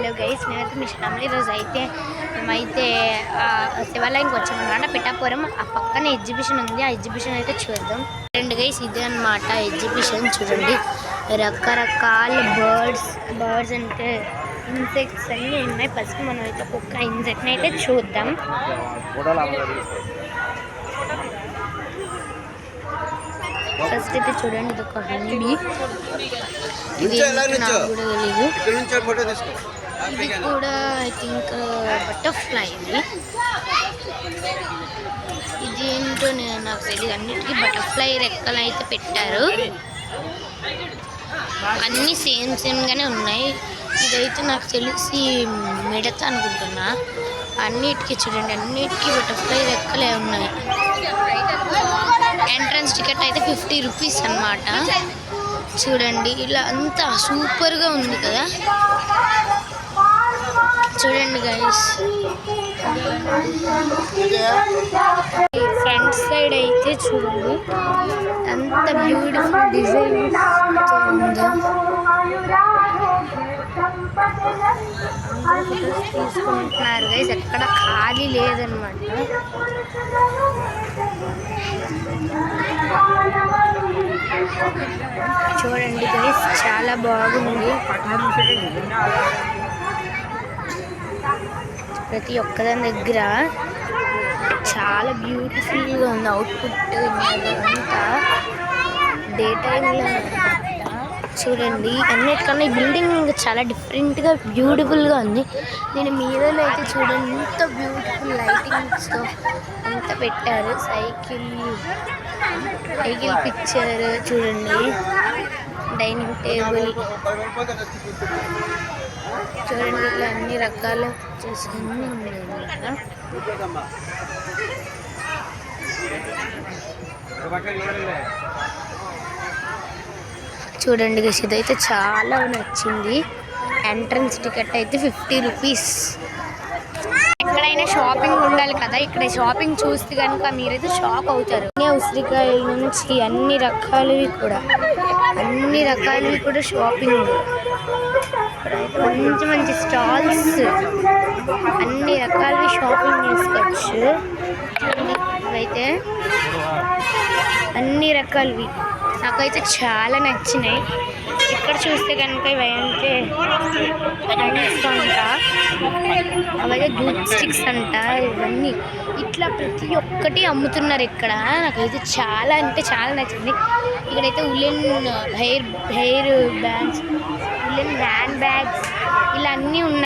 Hello guys, నేనైతే మీ family రోజు అయితే మేమైతే శివాలయంకి వచ్చామన్నమాట. పిఠాపురం ఆ పక్కన ఎగ్జిబిషన్ ఉంది. ఆ ఎగ్జిబిషన్ అయితే చూద్దాం. రెండు గైస్ ఇదే అనమాట ఎగ్జిబిషన్. చూడండి రకరకాల బర్డ్స్ అంటే ఇన్సెక్ట్స్ అన్నీ ఉన్నాయి. ఫస్ట్ మనం అయితే ఒక్కొక్క ఇన్సెక్ట్ని అయితే చూద్దాం. ఫస్ట్ అయితే చూడండి, ఇది ఒక హండి. ఇది నాకు కూడా తెలీదు. ఇది కూడా ఐ థింక్ బటర్ఫ్లై. ఇది ఏంటో నాకు తెలియదు. అన్నిటికీ బటర్ఫ్లై రెక్కలు అయితే పెట్టారు. అన్నీ సేమ్గానే ఉన్నాయి. ఇదైతే నాకు తెలిసి మిడత అనుకుంటున్నా. అన్నిటికీ చూడండి, అన్నిటికీ బటర్ఫ్లై రెక్కలే ఉన్నాయి. ఎంట్రన్స్ టికెట్ అయితే 50 రూపీస్ అన్నమాట. చూడండి ఇలా అంతా సూపర్గా ఉంది కదా. చూడండి గైస్, ఫ్రంట్ సైడ్ అయితే చూడండి అంత బ్యూటిఫుల్ డిజైన్ ఉందో. తీసుకుంటున్నారు గైస్, ఎక్కడ ఖాళీ లేదనమాట. చూడండి గైస్, చాలా బాగుంది. ప్రతి ఒక్కదాని దగ్గర చాలా బ్యూటిఫుల్గా ఉంది. అవుట్పుట్ అంతా డే టైంలో చూడండి. అన్నిటికన్నా ఈ బిల్డింగ్ చాలా డిఫరెంట్గా బ్యూటిఫుల్గా ఉంది. దీని మీదలో అయితే చూడండి ఎంత బ్యూటిఫుల్ లైటింగ్స్తో అంత పెట్టారు. సైకిల్ పిక్చర్ చూడండి, డైనింగ్ టేబుల్ చూడండి, ఇలా అన్ని రకాల పిక్చర్స్ అన్నీ ఉన్నాయి అన్నమాట. చూడండి గైస్, ఇదైతే చాలా నచ్చింది. ఎంట్రన్స్ టికెట్ అయితే 50 రూపీస్. ఎక్కడైనా షాపింగ్ ఉండాలి కదా, ఇక్కడ షాపింగ్ చూస్తే కనుక మీరైతే షాక్ అవుతారు. ఉసిరికాయల నుంచి అన్ని రకాలవి కూడా షాపింగ్. మంచి మంచి స్టాల్స్, అన్ని రకాలవి షాపింగ్ చేసుకోవచ్చు. ఇవైతే అన్ని రకాలవి నాకైతే చాలా నచ్చినాయి. ఇక్కడ చూస్తే కనుక ఇవైతే హ్యాండ్స్ అంట, అవైతే డూత్ స్టిక్స్ అంట. ఇవన్నీ ఇట్లా ప్రతి ఒక్కటి అమ్ముతున్నారు ఇక్కడ. నాకైతే చాలా అంటే చాలా నచ్చింది. ఇక్కడైతే woollen hair bands, woollen hand bags ఇలా అన్నీ ఉన్నాయి.